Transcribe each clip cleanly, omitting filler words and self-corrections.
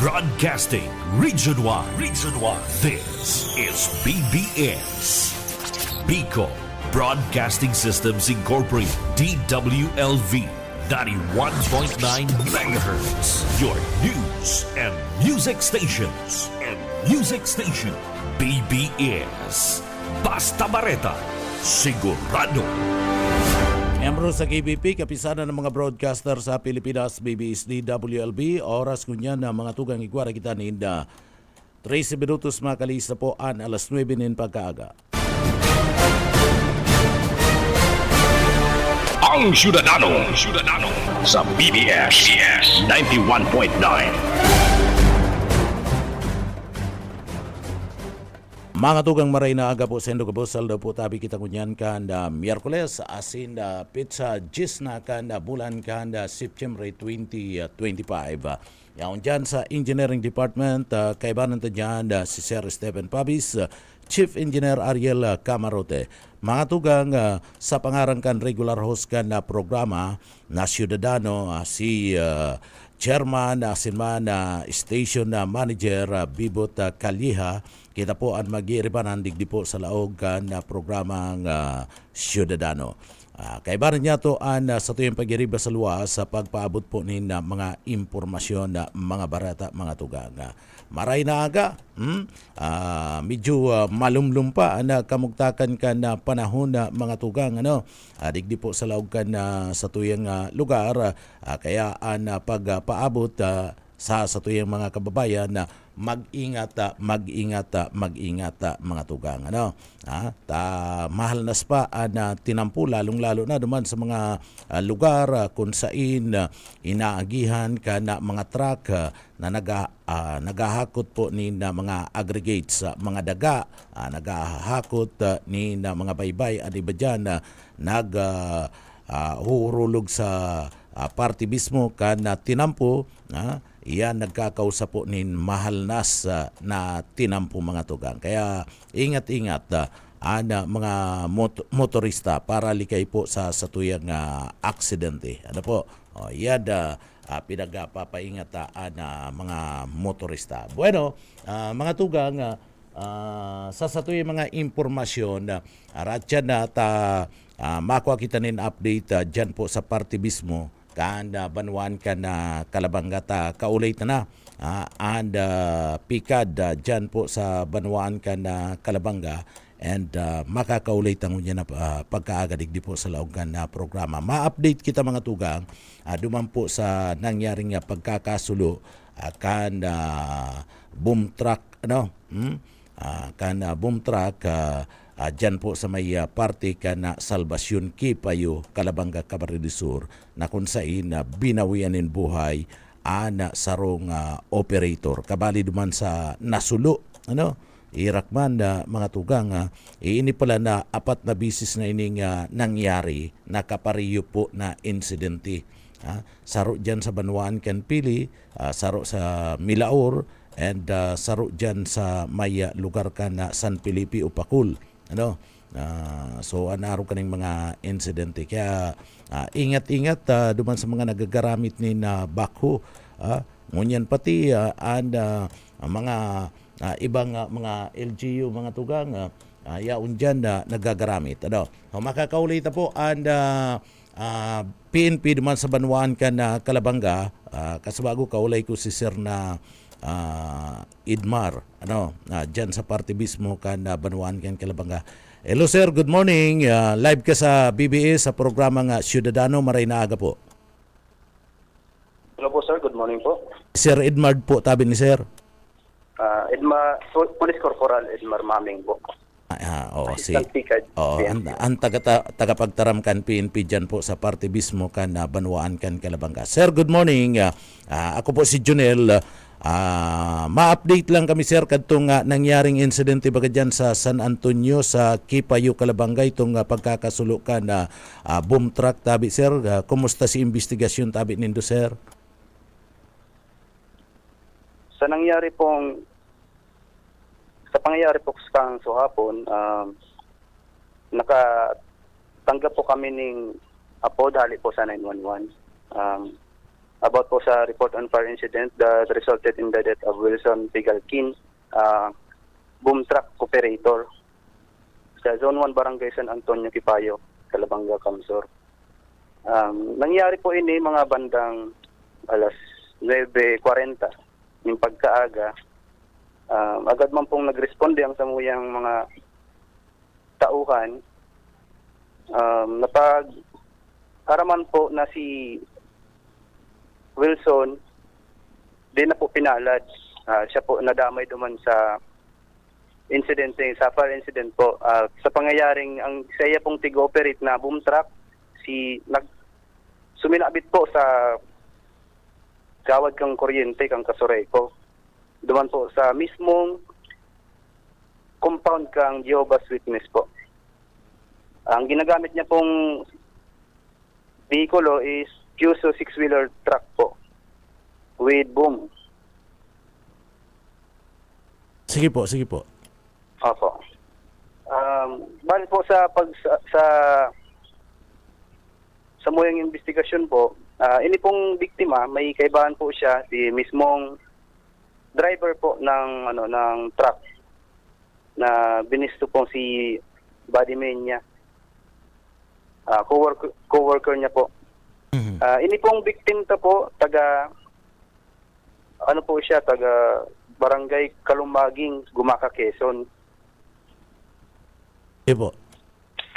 Broadcasting Region 1. This is BBS. Bicol Broadcasting Systems Incorporated. DWLV 91.9 megahertz. Your news and music stations. BBS. Basta Bareta. Sigurado. Miyembro sa KBP, kapisanan ng mga broadcaster sa Pilipinas, BBS DWLB. Oras kunyan na mga tugang igwara kita ninda. 13 minutos makalista po an alas 9 nin pagkaaga. Ang Syudadano sa BBS 91.9. Mga tugang maray na aga po sa Indo Kabusal daw po tabi kita kunyan kanda Miyerkules asin pizza gis na kanda bulan kanda September 2025. Yaon dyan sa Engineering Department, kaibanan ta dyan si Sir Stephen Pabis, Chief Engineer Ariel Camarote. Mga tugang sa pangarangkan regular host kan na programa na Syudadano, si Chairman asin man Station Manager Bibot Kalyeha. Kita po ang mag-iiriban digdi po sa laog na programang Syudadano. Kaibaran niya to ang sa tuyong pag-iiriba sa luwas sa pagpaabot po ni mga impormasyon na mga barata, mga tugang. Maray na aga, medyo malumlum pa ang kamugtakan ka na panahon na mga tugang. Digdi po sa laog ka na sa tuyong lugar, kaya ang pagpaabot sa tuyong mga kababayan na mag-ingat mga tugang. Mahal nas pa na tinampu lalong-lalo na duman sa mga lugar kung saan inaagihan ka na mga truck na nagahakot po ni na mga aggregates, mga daga, nagahakot ni na mga baybay at iba dyan huhurulog sa party mismo ka na tinampu. Iyan nagkakausap po ni mahal nas na tinampo mga tugang. Kaya ingat-ingat mga motorista para likay po sa tuyang aksidente. Ano po? Iyan pinagpapaingat mga motorista. Bueno, mga tugang, sa tuyang mga impormasyon, radya na makuha kita nin update dyan po sa party mismo. Kanda banwan ka na Kalabanga kaulay na and pikad dyan po sa banwan ka na Kalabanga and makakaulay tango niya na pagkaagadig di po sa laogan na programa. Ma-update kita mga tugang duman po sa nangyaring pagkakasulo kan boom truck boom truck dyan po sa may party ka na Salvacion Kipayo, Kalabanga, Camarines Sur, na kung saan binawianin buhay sarong operator. Kabali duman sa nasulo, Irakman mga tugang, ini pala na apat na bisis na ining nangyari na kapariyo po na insidente. Saro dyan sa Banwaan Kanpili, saro sa Milaor, and saro dyan sa may lugar ka na San Felipe, Upakul. So anaro kaning mga insidente, kaya ingat-ingat duman sa mga nagagaramit ni na bakho, ngunyan pati mga ibang mga LGU mga tugang yaon dyan nagagaramit. Makakaulay ta po ang PNP duman sa Banwaan ka na Kalabanga, kasabago kaulay ko si Sir na Idmar dyan sa party mismo kan Banwaan kan Kalabanga. Hello sir, good morning. Live ka sa BBS sa programang Syudadano, maray na aga po. Hello po sir, good morning po. Sir Idmar po, tabi ni sir. Edmar, Police Corporal Edmar Maming po. Ang tagapagtaram kan PNP dyan po sa party mismo kan Banwaan kan Kalabanga. Sir, good morning. Ako po si Junel. Ma-update lang kami sir kadtong nangyaring insidente baga dyan sa San Antonio sa Kipayo, Kalabanga, itong pagkakasulo ka na boom truck tabi sir. Kumusta si investigasyon tabi nindo sir? Sa pangyayari po sa suhapon, nakatanggap po kami ng apo dali po sa 911. about po sa report on fire incident that resulted in the death of Wilson Pigalkin, boom truck operator sa Zone 1 Barangay San Antonio, Kipayo, Calabanga, Kamsor. Nangyari po ini mga bandang alas 9:40 ng pagkaaga. Agad man pong nagresponde ang samuyang mga tauhan. Napag-araman po na si Wilson, di na po pinalad. Siya po nadamay duman sa sa fire incident po. Sa pangyayaring, ang saya pong tig-operate na boom truck, suminabit po sa gawad kang kuryente, kang kasureko. Duman po sa mismong compound kang Jehovah's Witness po. Ang ginagamit niya pong vehikulo is Fuso 6-wheeler truck po with boom. Sige po, sige po. Opo. Bali po sa muyang investigasyon po, ini pong biktima, may kaibahan po siya, si mismong driver po ng truck na binisto po si bodyman niya. Coworker niya po. Ini pong victim ta po, taga Barangay Kalumaging, Gumaka, Quezon. Po.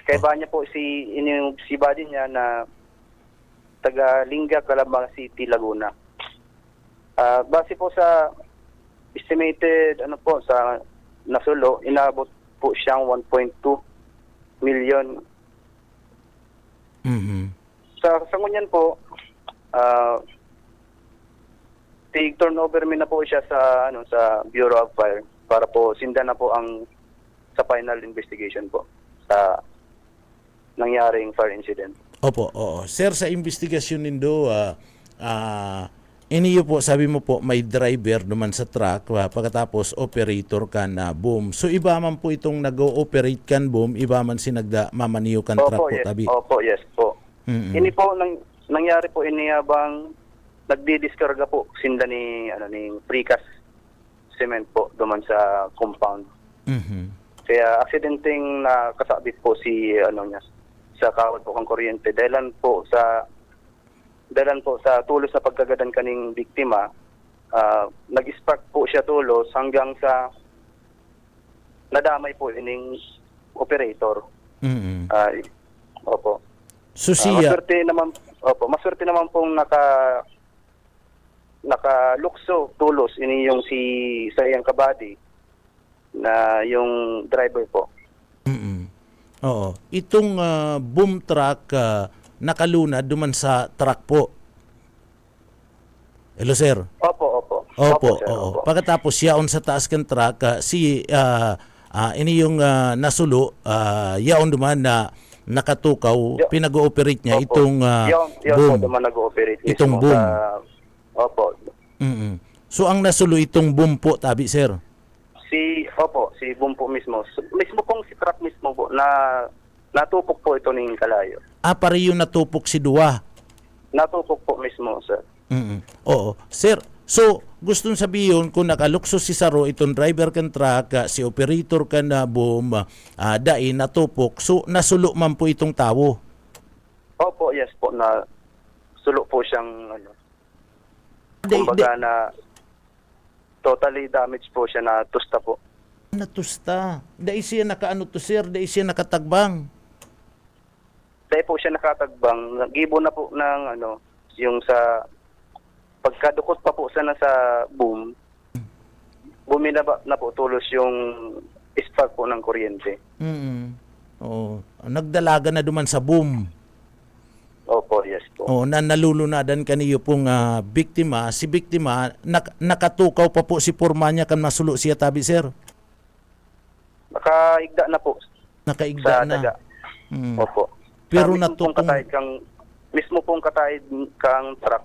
Kaiba niya po si body niya na taga Lingga, Calabang City, Laguna. Base po sa estimated sa nasulo, inabot po siyang 1.2 million. Sa ngunyan po, turnover na po siya sa Bureau of Fire para po sinda na po sa final investigation po sa nangyaring fire incident. Opo, oo. Sir, sa investigasyon nindo, iniyo po, sabi mo po, may driver naman sa truck, pagkatapos operator ka na boom. So, iba man po itong nag-ooperate kan boom, iba man si nagmamaniyo kan truck po, yes. tabi? Opo, yes po. Ini po, nangyari po ini habang nagdidiskarga po sinda ni precast cement po duman sa compound. Kaya aksidenteng nakasabit po si sa kawad po kang kuryente dahilan po sa tulos na pagkagadan kaning biktima. Nag-spark po siya tulos hanggang sa nadamay po ining operator. Opo. So siya, maswerte naman pong nakalukso tulos ini yung sa iyang kabady na yung driver po. Oo. Itong boom truck nakalunad duman sa truck po. Hello, sir. Opo, Opo, sir, oo. Pagkatapos yaon sa taas kan truck, ini yung nasulo, yaon duman na nakatukaw, pinag-ooperate niya itong boom. Po duman nag-ooperate itong mismo boom. Opo. So ang nasulo itong boom po, tabi, sir? Si boom po mismo. Mismo pong si truck mismo po na natupok po ito ng kalayo. Pari yung natupok si Dua? Natupok po mismo, sir. Oo. Sir, so gustong sabihin kung nakalukso si Saro, itong driver kan truck, si operator kan na boom, dai natupok, so nasulo man po itong tao? Opo, yes po, na sulo po siyang kumbaga na totally damaged po siya, na tusta po. Natusta? Dai siya nakaano to, sir? Dai siya nakatagbang? Dahil po siya nakatagbang, gibo na po ng yung sa pagkadukot pa po sana sa boom, bumina na po tulos yung spark po ng kuryente. Oo. Nagdalaga na duman sa boom. Opo, yes po. Oo, nalulunadan kaniyo pong biktima. Si biktima, nakatukaw pa po si porma niya kan masulo siya, tabi, sir? Nakaigda na po. Nakaigda sa na. daga. Opo. Pero mismo pong katahid kang truck.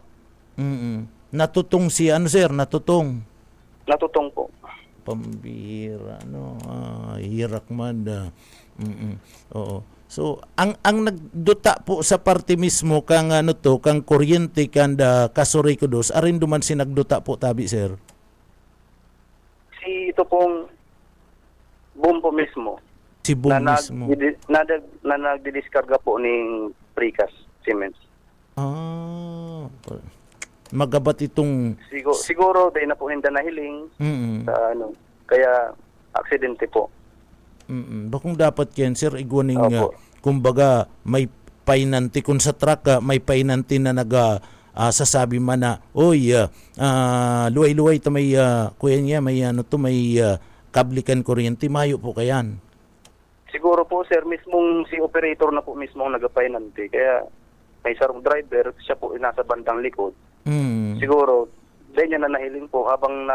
Natutong si sir? Natutong po. Pambira, hirak man. Oo. So ang nagduta po sa parte mismo kang kang kuryente kanda kasoriko dos arin duman si nagduta po tabi sir. Si ito pong boom po mismo Si Boom na, mismo. na nagdidiskarga po ng precast cements. Magabat itong Siguro dahil na po hindi nahiling mm. sa kaya aksidente po. Bakong dapat yan sir igwaning Opo. kumbaga may painanti kung sa truck may painanti na sasabi man na luway-luway ta may kuya niya may may kablikan kuryente mayo po kayan. Siguro po sir, mismong si operator na po mismo ang nagapainante. Kaya may sarong driver, siya po nasa bandang likod. Siguro, dahil niya na nahiling po habang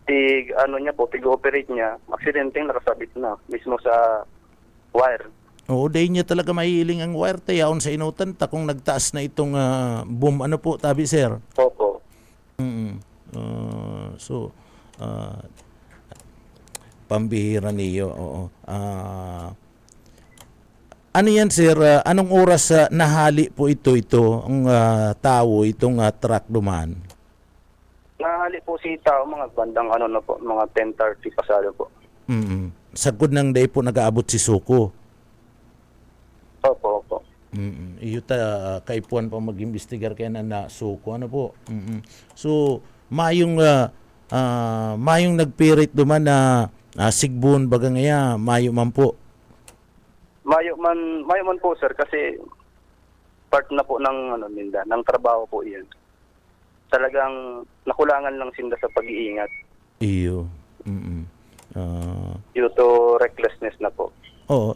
tig-operate niya, aksidenteng nakasabit na mismo sa wire. Oo, dahil niya talaga mahihiling ang wire tayaon sa inutan ta kung nagtaas na itong boom po tabi sir. Opo. Pambihira niyo. Oo. Ano yan sir? Anong oras nahali po ito ang tao itong truck duman? Nahali po si tao mga bandang mga 10:30 pasado po. Sagod ng day po nag-aabot si Suko. Opo. Iyo kaipuan pa mag-imbestigar kaya na Suko po. So mayong nagpirit duman na sigbon baga ngaya mayo man po. Mayo man po sir kasi part na po ng trabaho po 'yan. Talagang nakulangan lang sila sa pag-iingat. Iyo. Due to recklessness na po.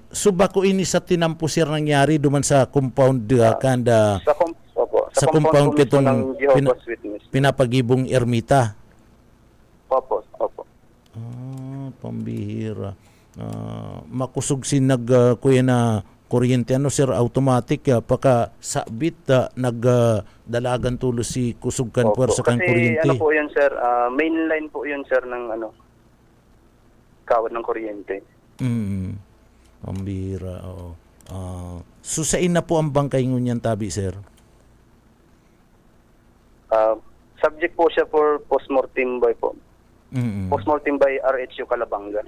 So bako ini sa tinampo sir nangyari duman sa compound kanda sa compound po mismo kitong ng Jehovah's Witness. pinapagibong ermita. Opo. Pambihira. Makusog kuya na kuryente sir automatic paka sabit nagdalagan tulo si kusog kan puwersa kan kuryente. Kasi po yun sir, mainline po yun sir ng kawad ng kuryente. Pambihira. Oo. Susain na po ang bangkay ngunyan tabi sir. Subject po siya for postmortem by po. Postmortem by RHU Calabanga.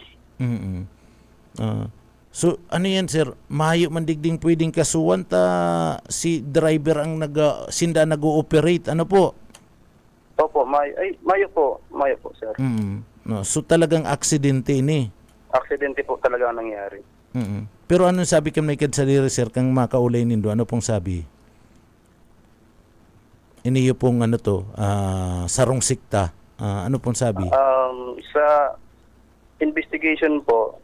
So ano yan sir, mayo man digding pwedeng kasuwan si driver ang sinda nag-ooperate po? Opo, mayo po sir. So talagang aksidente ini. Aksidente po talaga ang nangyari. Pero anong sabi kang may kadsaliri sir kang makaulay nindo? Ano pong sabi? Iniyo pong sarong sikta. Ano pong sabi? Sa investigation po,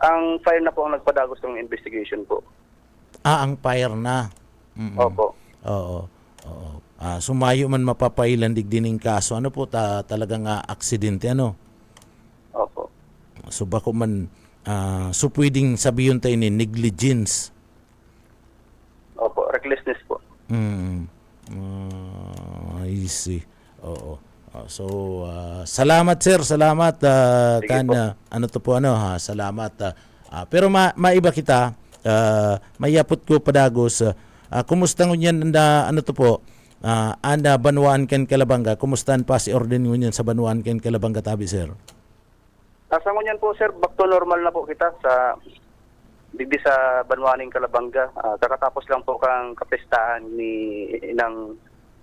ang fire na po ang nagpadagos ng investigation po. Ang fire na. Opo. Oo. Sumayo man mapapailan digdining kaso. Ano po talagang aksidente Opo. So bako man so pwedeng sabihin tayo ni negligence. Opo, recklessness po. I see. Oo. So salamat sir, salamat salamat. Pero maiba kita mayapot ko padagos. Kumusta ngunyan anda Banwaan ken Calabanga, kumustahan pa si orden ngunyan sa Banwaan ken Calabanga tabi sir? Sa ngunyan po sir, back to normal na po kita sa digdi sa Banwaan ken Calabanga. Kakatapos lang po kang kapestahan ng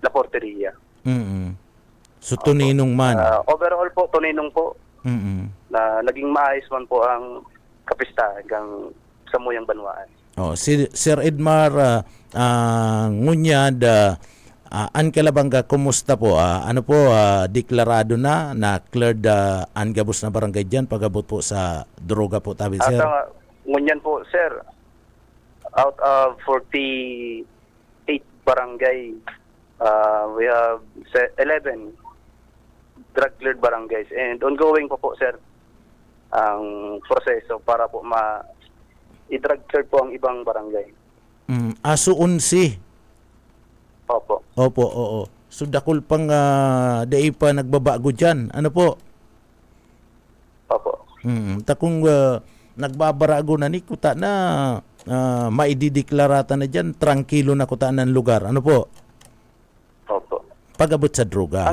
La Porteria. So tuninong man. Overall po tuninong po. Na naging maayos man po ang kapistahan hanggang sa Muyang Banwaan. Si Sir Edmar Ngunyad an Calabanga, kumusta po? Deklarado na cleared ang gabos na barangay dyan pagabot po sa droga po tabi sir? Ngunyan po sir, out of 48 barangay, we have 11 drug cleared barangays and ongoing po sir ang proseso para po i-drug cleared po ang ibang barangay. So 11. Opo. Oo. So dakol pang dai pa nagbabago dyan. Ano po? Opo. Takong nagbabarago na ni kuta na maidideklarata na dyan, tranquilo na kuta ng lugar. Ano po? Opo. Pag-abot sa droga.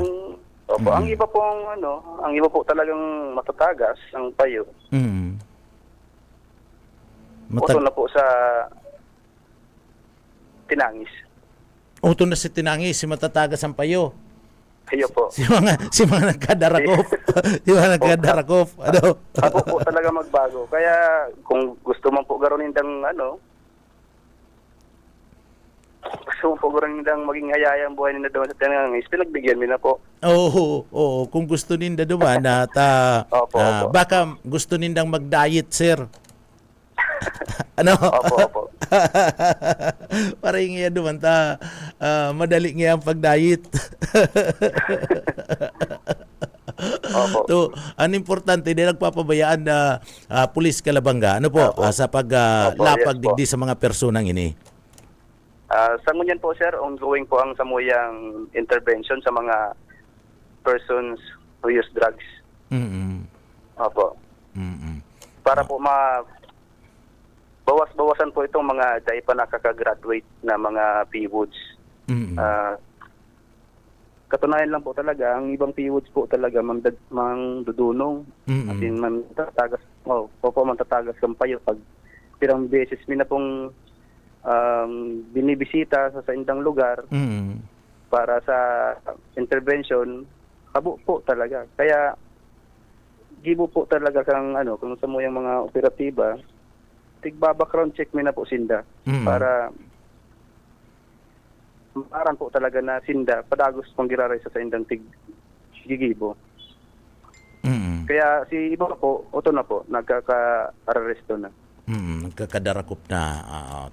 Ang iba pong ang iba po talagang matatagas ang payo. Mm. Uto na po sa tinangis. Uto na si Tinangis, si matatagas ang payo. Kayo po. Si mga nagkadarakop. Si mga nagkadarakop. Ano? Ako po talaga magbago. Kaya kung gusto mo po garonin ng gusto mo po garonin ng maging hayayang buhay nila doon sa tinangis, pinagbigyan mo na po. Oo. Kung gusto ninda duman at Opo. baka gusto nindang mag-diet, sir. Ano? Opo. Para nga duman madali nga ang pag-diet. Opo. So, ang importante din nagpapabayaan na pulis Kalabanga. Ano po? Opo. Sa Opo, paglapag yes po. digdi sa mga personang ini. Sa ngunyan po, sir, ongoing po ang samuyang intervention sa mga persons who use drugs. Mm-mm. Opo. Mm-mm. Para po bawas-bawasan po itong mga dahil pa nakaka-graduate na mga PWOODs. Mm-mm. Katunayan lang po talaga, ang ibang PWOODs po talaga mangdudunong. Mm-mm. At mantatagas ng payo pag pirang beses mi na pong binibisita sa indang lugar Mm-mm. para sa intervention, habo po talaga. Kaya gibo po talaga kung sa mo yung mga operatiba, tigba-background check mi na po sinda para maaran po talaga na sinda padagos pang giraray sa indang gigibo. Mm-mm. Kaya si iba po, oto na po, nagkaka-arresto na. Nagkakadarakop na.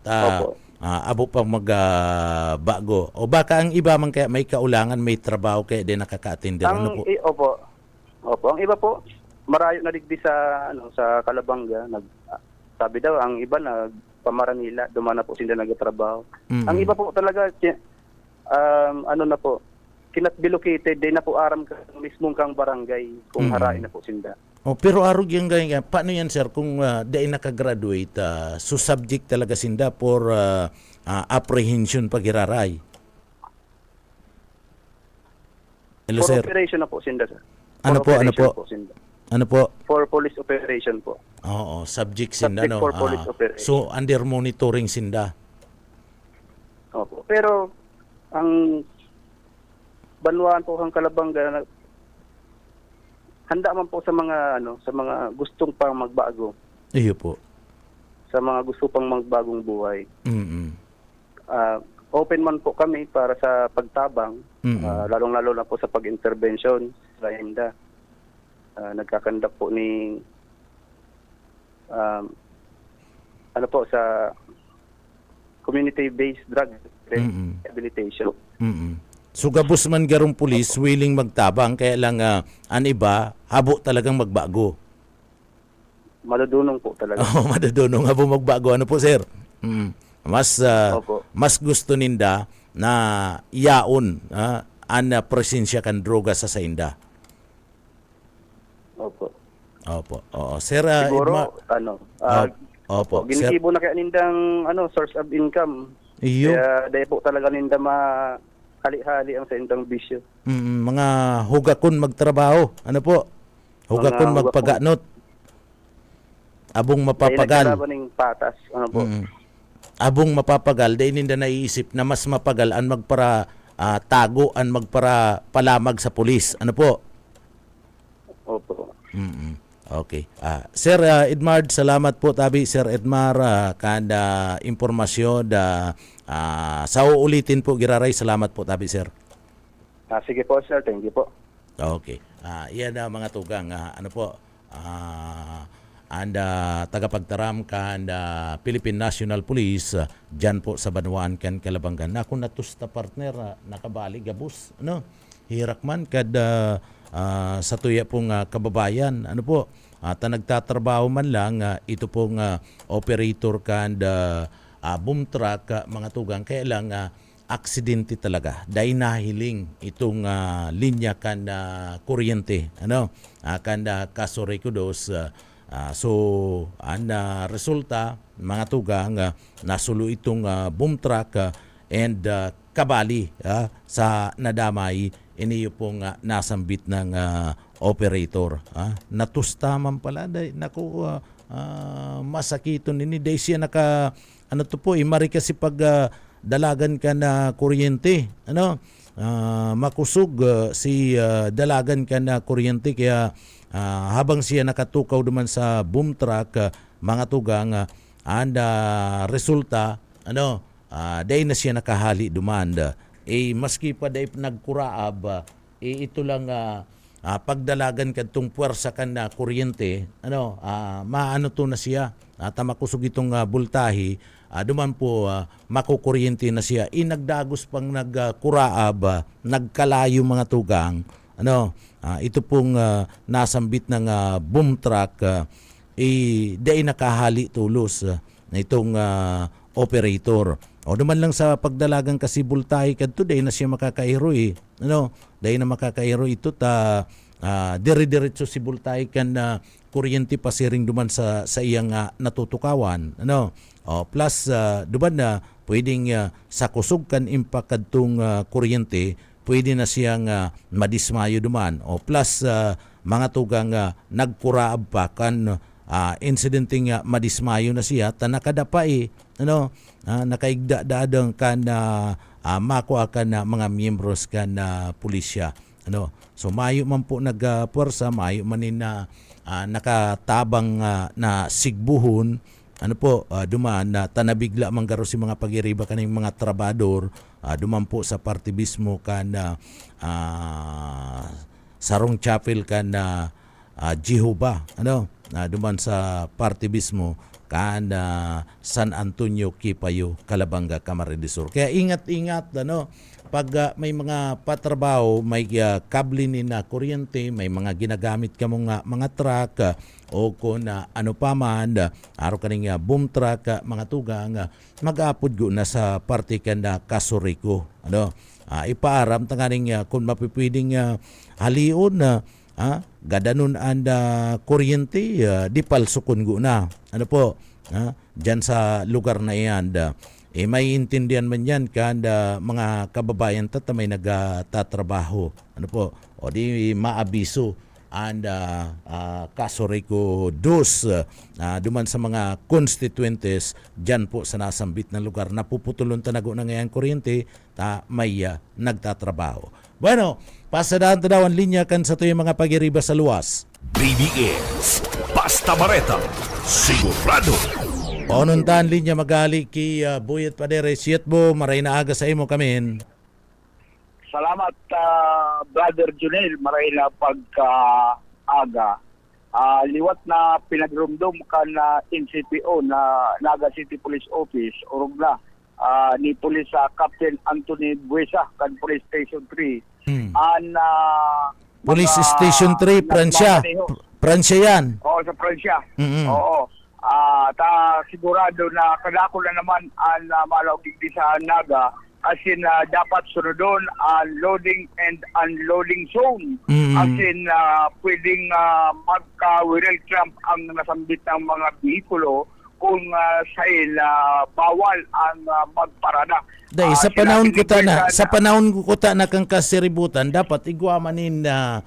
Opo. Abo pang magbago. O baka ang iba man kaya may kaulangan, may trabaho kaya din nakaka-attend. Ano po? Opo, ang iba po, marayo na digdi sa Kalabanga. Sabi daw, ang iba na pamaranila, dumana po sila nagtatrabaho. Mm-mm. Ang iba po talaga, na po, kinat-bilocated, din na po aram ka mismong kang barangay kung harain na po sinda. Pero arog yung ganyan. Paano yan, sir, kung dahil nakagraduate, so subject talaga sinda for apprehension pag-iraray? Hello, For sir. operation na po sinda, sir. Ano po? Sinda. Ano po? For police operation po. Oo, subject sinda, Subject no? for police operation. So, under monitoring sinda. Opo. Pero, ang banwaan po ang Kalabanga, handa man po sa mga gustong pang magbago, Iyo po. sa mga gusto pang magbagong buhay. Mm-mm. Open man po kami para sa pagtabang, lalong-lalo na po sa pag-intervention sa INDA. Nagkakandak po ni sa community-based drug rehabilitation. Mm-mm. So gabos man garong pulis willing magtabang kaya lang an iba habo talagang magbago. Madudunong po talaga. Madadunong habo magbago. Ano po, sir? Opo. Mas gusto ninda na yaon an presensya kan droga sa sainda. Opo. Opo. Oo. Sir, Siguro, opo. Sir, ginikibo na kaya nindang source of income. iyo. Kaya dahil po talaga ninda hali-hali ang sa indang bisyo. Mga hugakon magtrabaho. Ano po? Hugakon Mga magpaganot. Abong mapapagal. Dahil ng patas. Ano po? Abong mapapagal. Dahil ninda naiisip na mas mapagal ang magpara tago, ang magpara palamag sa pulis. Ano po? Opo. Okay. Sir Edmard, salamat po tabi Sir Edmar kada impormasyon sa uulitin po giraray. Salamat po tabi sir. Sige po, sir. Thank you po. Okay. Iyan mga tugang ano po tagapagtaram kan Philippine National Police dyan po sa Banwaan kan Kalabanga. Na kung natusta partner nakabali gabus ano hirakman kada sa tuya pong kababayan. Ano po, nagtatrabaho man lang, ito pong operator kan boom truck, mga tugang. Kaya lang, aksidente talaga. Dahil nahiling itong linya kan kuryente. Ano? Kan Kasoreco dos, So ang resulta mga tugang nasulo itong boom truck and kabali sa nadamay iniyo pong nasambit ng operator. Natustaman pala naku masakiton ini day siya naka ano to po mari kasi pag dalagan ka na kuryente makusog si dalagan ka na kuryente kaya habang siya nakatukaw duman sa boom truck mga tugang resulta day na siya nakahali duman maski pa day nagkuraab ito lang pagdalagan kadtong puwersa kan na kuryente maano to na siya tamakusog itong bultahi duman po makukuryente na siya nagdagos pang nagkuraab nagkalayo mga tugang ito pong nasambit ng boom truck day nakahali tulos na itong operator. O naman lang sa pagdalagang kasi bultahi kadto day na siya makakairo day na makakairo ito dire-diretso si bultahi kan kuryente pasiring duman sa iyang natutukawan plus duman na pwedeng sa kusog kan impact kadtong kuryente pwede na siyang madismayo duman plus mga tugang nagkuraab pa kan incidenting madismayo na siya nakadapa nakaigda-dadang kan makuha kan mga miyembros kan pulisya so mayo man po nagpuwersa mayo manin nakatabang na sigbuhon duman na tanabigla manggaro si mga pagiriba kaning mga trabador duman po sa partibismo kan Sarong Chapel kan Jehovah duman sa partibismo kan San Antonio Kipayo Calabanga Camarines Sur. Kaya ingat-ingat pag may mga patrabaho, may kable ni na kuryente, may mga ginagamit ka mga truck o kung ano pa man araw kaning boom truck mga tugang mag-apod go na sa parte kan Kasuriko ipaaram tanganing kung mapipwedeng halion gadanon anda kuryente di palsukon go na dyan sa lugar na iyan may intindihan man yan kanda mga kababayan may nagtatrabaho o di maabiso anda Kasuriko dos duman sa mga constituentes dyan po sa nasambit na lugar napuputulon tanago na ngayon kuryente may nagtatrabaho. Bueno, pasadaan daw ang linya kan sa tuyong mga pagiriba sa luwas. BBS Basta Bareta sigurado. Onuntahan linya magali ki Buyet Padere siyet bo maray na aga sa imo kamin. Salamat Brother Junel maray na pagka-aga. Liwat na pinagrumdum kan NCPO na Naga City Police Office urog na ni Police Captain Anthony Buesa kan Police Station 3 Police Station 3 Pransya yan. Oo, sa Pransya. Mm-hmm. Oo. Sigurado na kadako na naman ang malawig di sa Naga as in dapat sunodon ang loading and unloading zone. Mm-hmm. As in pwedeng magka-wheel clamp ang nasambit ng mga bihikulo kung bawal ang magparada. Dahil sa panahon ko na kang kasiributan dapat igwamanin na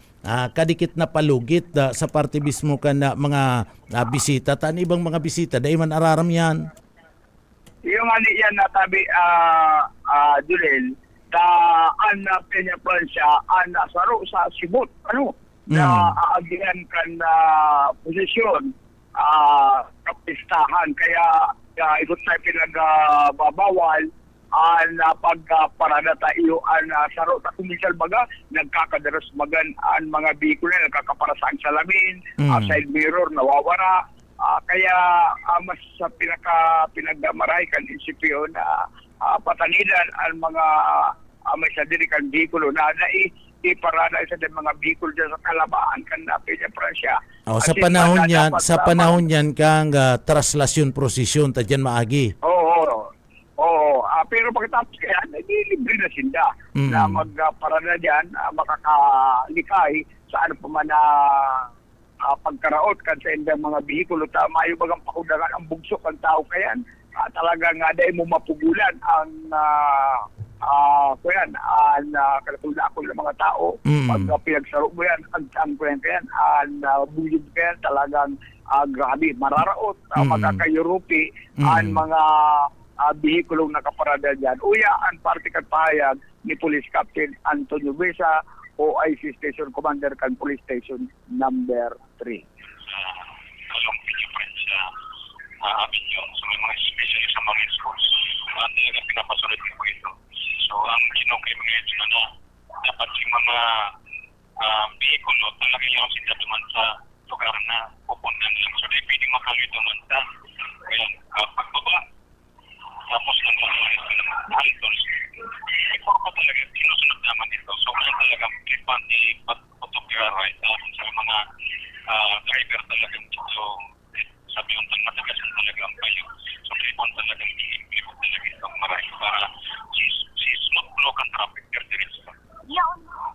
kadikit na palugit sa parte mismo ka na mga bisita tan ibang mga bisita dahil man araram yan. Yung ani yan na tabi Julel na Peña Francia saro sa Sibut na aagihan kan posisyon kapistahan kaya ikot tayo pinagbabawal na pagparada tayo saro ta kumisal baga nagkakadaras magan ang mga bikul na nagkakaparasaan sa lamin side mirror nawawara kaya mas sa pinagdamaray kan NCPO na patanidan ang mga may sa diri kan bikulo na iparada sa mga bikul dyan sa kalabaan kan Peña Francia. Sa panahon yan kang traslasyon prosesyon ta dyan maagi. Oo. Pero pagkatapos kaya libre na sinda na magparada dyan makakalikay sa ano pa man pagkaraot kan sa indang mga bihikulo ta maayo bagang pakudangan ang bugsok ang tao kayan talagang dahil mo mapugulan ang kuyan ang kalatulakol ng mga tao pag pinagsaro mo yan ang kuyan kayan ang bugid kayan talagang grabe mararaot magkakayurupi ang mga bihikulong nakaparada dyan. Uya ang partikat pahayag ni Police Captain Antonio Besa, OIC Station Commander kan Police Station number 3. Kalong pinyo pa rin sa avenue. So may mga especially sa mga schools. Talaga pinapasunod ko ito. So ang kinukay mga ito na dapat yung mga vehikulo talaga yung sindaduman sa lugar na pupuntan lang. So di pwedeng makalito man ta. Kaya pagbaba tapos lang mga Antons. Ipor pa talaga sinusunod naman ito. So kaya talagang klipan ni pag-photography sa mga driver talagang ito. Sabi yung matagal talagang kayo. So klipan talagang i-implement talaga itong maray para si smooth flow kan traffic diretso.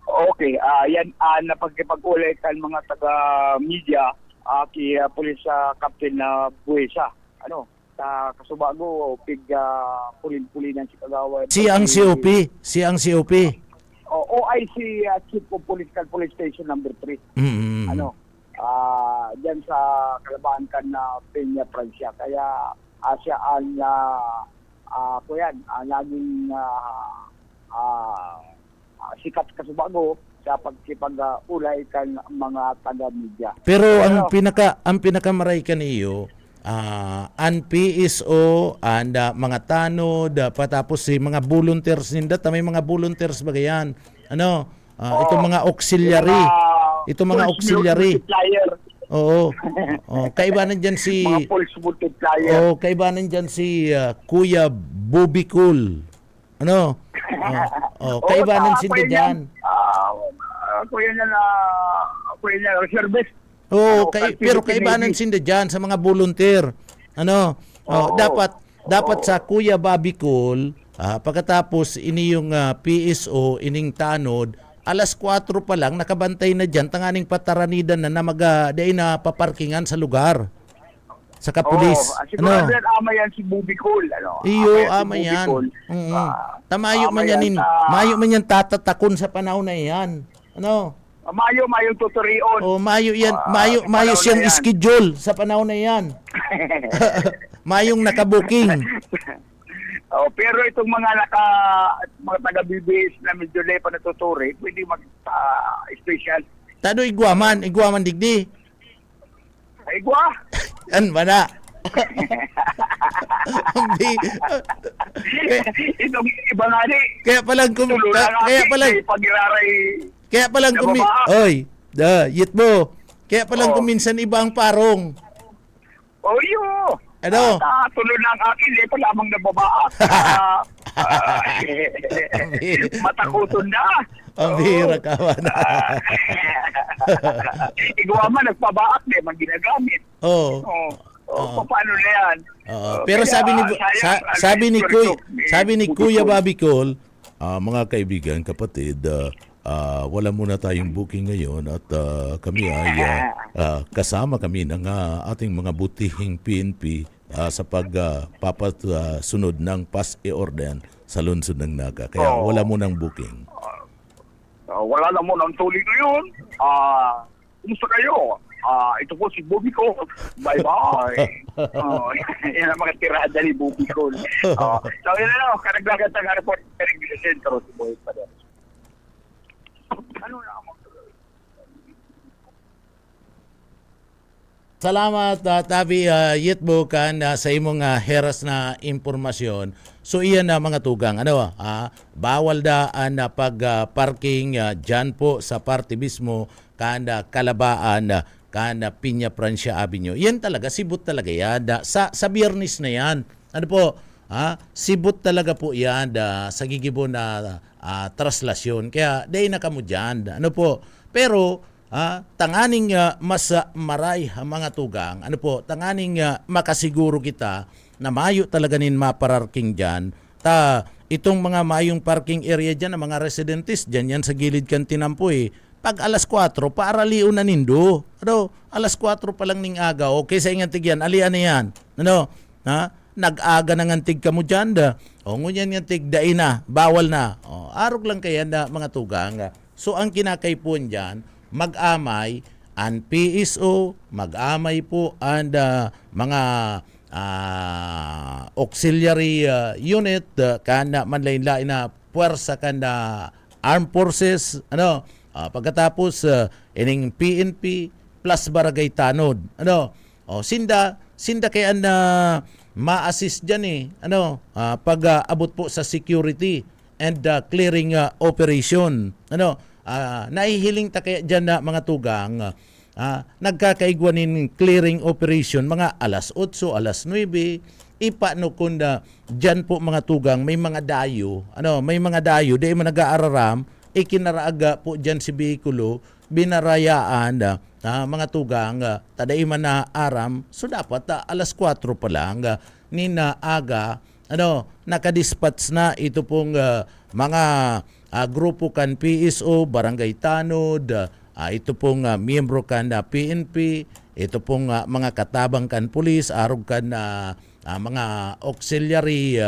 Okay, yan napagkipag-ulit ang mga taga-media kay Police Captain Buesa. Sa Kasubago, pulin-pulinan si Kagawad. Si ang COP. OIC Chief of Police Police Station number 3. Diyan sa Kalabahan kan na Peña Francia. Kaya siya ang laging sikat Kasubago sa pagkipag-ulay kan mga taga-media. Pero ang pinakamaray kaniyo ang PSO and mga tanod patapos si mga volunteers ninda may mga volunteers bagayan itong mga auxiliary oo kaibanan diyan si mga pulse multiplier kaibanan diyan si Kuya Bobicol kaibanan sinda diyan kuya niya reservist. Pero kaibanan sinda dyan sa mga volunteer. Dapat sa Kuya Babicol, pagkatapos ini yung PSO, ining tanod, alas 4 pa lang, nakabantay na dyan, tanganing pataranidan na day na paparkingan sa lugar. Sa kapulis. Siguro ama yan si Bubicol. Iyo, ama yan. Tamayo man yan tatatakon sa panahon na yan. Mayo tuturion. Mayo yan. Mayo siyang schedule sa panahon na yan. Mayong nakabuking. Pero itong mga taga-BBS na medyo lepa na tuturi, pwede mag-special. Tado igwaman digdi. Igwa? An ba na? Itong iba nga ni. Kaya palang Yitbo. Kaya palang kuminsan iba ang parong. Yo. Tuloy na ang akin, pa lamang nababaak. Matakuton na. Ang bihira ka man. Igawa man, nagpabaak na, man ginagamit. Paano na yan? Pero sabi ni Kuya Babicol, mga kaibigan, kapatid, wala muna tayong booking ngayon at kami ay kasama kami ng ating mga butihing PNP sa pagpapasunod ng PAS e-Orden sa lungsod ng Naga. Kaya wala munang booking. Wala na mo ng tuloy ngayon. Kumusta kayo? Ito po si Bobby ko. Bye-bye. Yan ang mga tirada ni Bobby ko. So, yun na, karagdagan ng report sa sentro si Boy Padre. Ano na ako? Salamat, Tabi Yitbo kan sa imong heras na impormasyon. So iyan na mga tugang, bawal daan na pag-parking dyan po sa parte mismo kanda Kalabaan kanda Peña Francia Avenue. Yan talaga, sibot talaga yan. Sa Biyernes na yan. Sibot talaga po yan sa gigibo na traslasyon. Kaya day na kamo dyan. Pero tanganing mas maray mga tugang, tanganing makasiguro kita na mayo talaga nin mapararking dyan. Itong mga mayong parking area dyan, mga residentes dyan yan sa gilid kan tinampo pag alas 4, paaraliw na nindo. Ano, alas 4 pa lang ning aga. Okay sa ingan tigyan, alian na yan. Ano, ha? Nag-aga na ngantig ka mo dyan da. O ngunyan ngantig, dain na, bawal na. O, arog lang kaya na mga tugang. So ang kinakaipon dyan, mag-amay ang PSO, mag-amay po ang mga auxiliary unit kana manlain-lain na puwersa kana armed forces, ano, pagkatapos ining PNP plus barangay tanod, ano, sinda kaya na ma-assist dyan ano, pag abot po sa security and clearing operation, ano, nahihiling ta kaya dyan na mga tugang, nagkakaigwanin clearing operation mga alas 8, alas 9, ipano kunda dyan po mga tugang may mga dayo, ano, may mga dayo, di man nag-aararam, ikinaraaga po dyan si bikulo, binarayaan, mga tugang, taday man na aram, so dapat alas 4 pa lang, nina aga, ano, nakadispatch na ito pong mga grupo kan PSO, barangay tanod, ito pong miyembro kan PNP, ito pong mga katabang kan pulis, arog kan mga auxiliary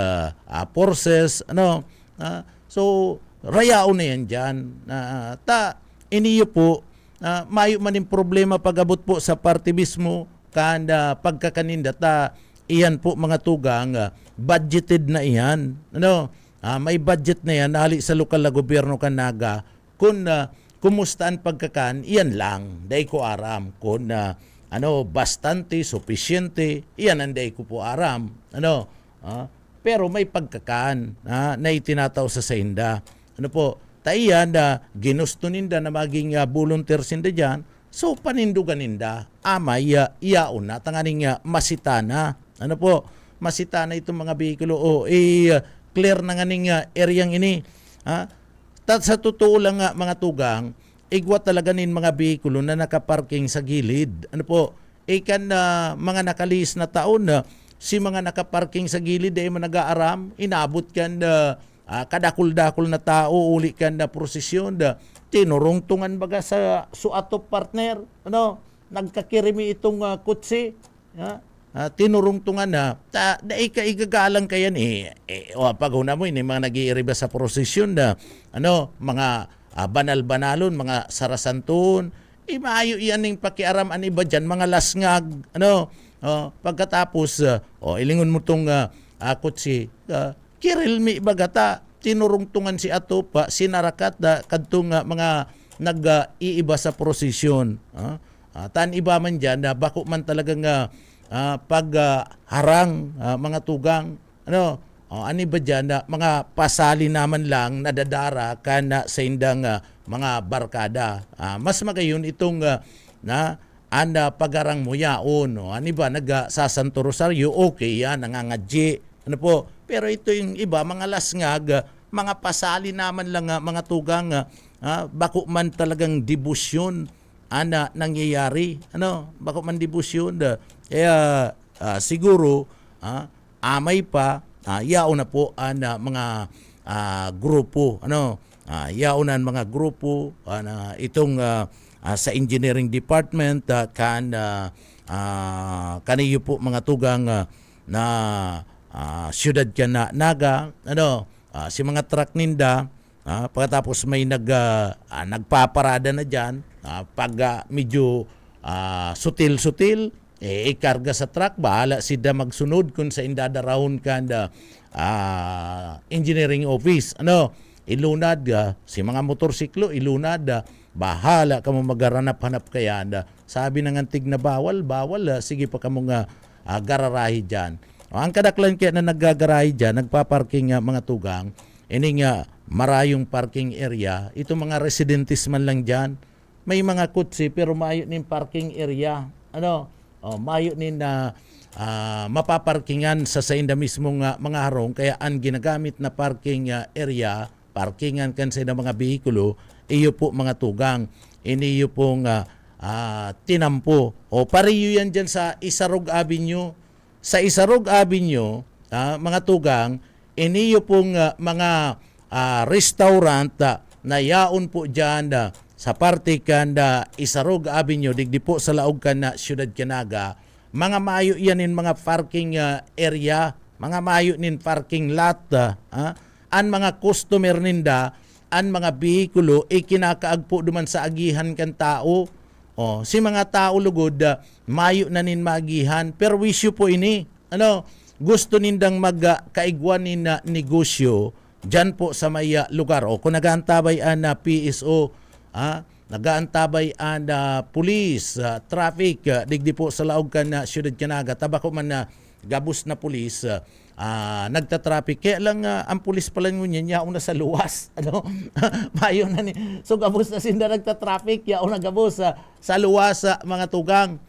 forces, ano, so rayao na yan dyan. Iniyo po, mayo man yung problema pag-abot po sa party mismo, kanda pagkakaninda, iyan po mga tugang, budgeted na iyan. Ano, may budget na yan, nahali sa lokal na gobyerno kanaga, kung kumusta ang pagkakan, iyan lang, day ko aram. Kung bastante, sufficiente, iyan ang day ko po aram. Ano, pero may pagkakan na itinataw sa sainda. Ano po, taiyan na ginusto ninda na maging volunteer sinda dyan, so panindugan ninda, amay iyaon na, tanganing masitana. Ano po, masitana itong mga bikulo, clear na nganing areang ini. Sa totoo lang mga tugang, igwa talaga nin mga bikulo na nakaparking sa gilid. Ano po, ikan mga nakalis na taon na si mga nakaparking sa gilid ay nag-aaram, inabot kan kadakul-dakul na tao, uli kan na prosesyon, tinurungtungan baga sa suatop partner, ano, nagkakirimi itong kutsi, tinurungtungan na, igagalang kayan pag una mo, mga nag-iiriba sa prosesyon na, ano, mga banal-banalon, mga sarasanton, maayo iyan ng pakiaram iba dyan, mga lasngag, ano, pagkatapos, ilingon mo itong kutsi, kirilmi bagata, tinurungtungan si Atopa, sinarakat kadtong mga nag-iiba sa prosesyon. Tan iba man dyan, bako man talagang pagharang mga tugang, ano, ani ba dyan, mga pasali naman lang nadadara kana sa indang mga barkada. Mas magayon itong pagarang mo yaon, ani ba nagsasanto rosaryo, okay yan, nangangadji, ano po. Pero ito yung iba, mga lasngag, mga pasali naman lang mga tugang, bako man talagang debusyon nangyayari. Ano, bako man debusyon. Kaya siguro, amay pa, yao na po mga grupo. Ano, yaonan mga grupo, itong sa engineering department, kaniyo po mga tugang na siyudad ka na naga, ano, si mga truck ninda, pagkatapos may nagpaparada na dyan, pag medyo sutil-sutil, ikarga sa truck, bahala sida magsunod kung sa indadarawon ka engineering office, ano, ilunad, si mga motorsiklo, ilunad, bahala ka mo magaranap-hanap kaya, sabi ng antig na bawal, sige pa ka mong gararahi dyan. Ang kadaklan kaya na naggagarahe dyan, nagpaparking mga tugang, ini nga marayong parking area, ito mga residentes man lang dyan, may mga kutsi pero mayo nin parking area, ano, mayo nin mapaparkingan sa inda mismong mga harong, kaya ang ginagamit na parking area, parkingan kan sa mga bihikulo, iyo po mga tugang, iniyo pong tinampo, pariyo yan dyan sa Isarog Avenue. Sa Isarog Avenue, mga tugang, iniyo pong mga restaurant na yaon po dyan sa parte kan Isarog Avenue digdi po sa laog kan na Siyudad Canaga, mga maayo yanin mga parking area, mga maayo nin parking lot, an mga customer ninda, an mga bihikulo ikinakaagpo duman sa agihan kan tao. Si mga tao lugod mayo na nin maagihan, pero wisyo po ini, gusto nindang magkaigwan nin negosyo dyan po sa may lugar. Kung nagaantabay na PSO, nagaantabay na pulis, traffic, digdi po sa laog kan na Siyudad Canaga, tabako man na gabus na pulis, nagta-traffic. Kaya lang ang pulis pala ngunyan, yaon na sa luwas. Mayo na ni. So gabus na sinda nagta-traffic, yaon na gabus sa luwas mga tugang.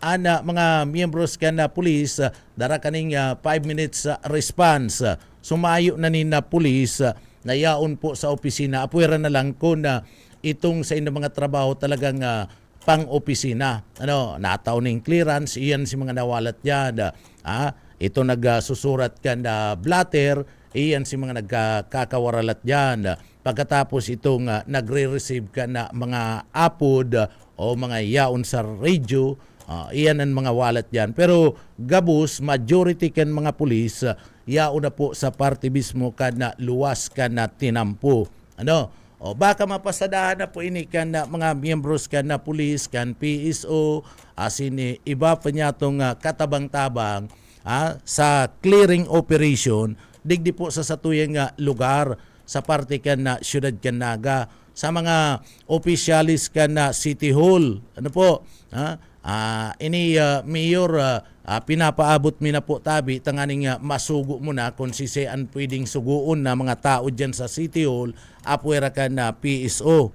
Ana mga miyembros kan na pulis, dara kaning 5 minutes response. Sumayo na ni na pulis, na yaon po sa opisina. Apuera na lang kung itong sa inyong mga trabaho talagang pang-opisina. Nataw ning clearance, iyan si mga nawalat yan. Ito nagsusurat ka na blatter, iyan si mga nagkakawaralat yan. Pagkatapos itong nagre-receive ka na mga apod o mga yaon sa radio, iyan ang mga walat yan. Pero gabus, majority kan mga pulis, yaon na po sa parte mismo ka na luwas ka na tinampo. Baka mapasadahan na po ini kan na mga miyembros kan na pulis, kan PSO, asin iba pa niya itong katabang-tabang sa clearing operation, digdi po sa satuyang lugar sa parte kan na Siyudad Canaga, sa mga opisyalis kan na City Hall. Ini Mayor, pinapaabot mi na po tabi, tanganing masugo mo na kung sisean pwedeng suguon na mga tao dyan sa City Hall, apwera ka na PSO.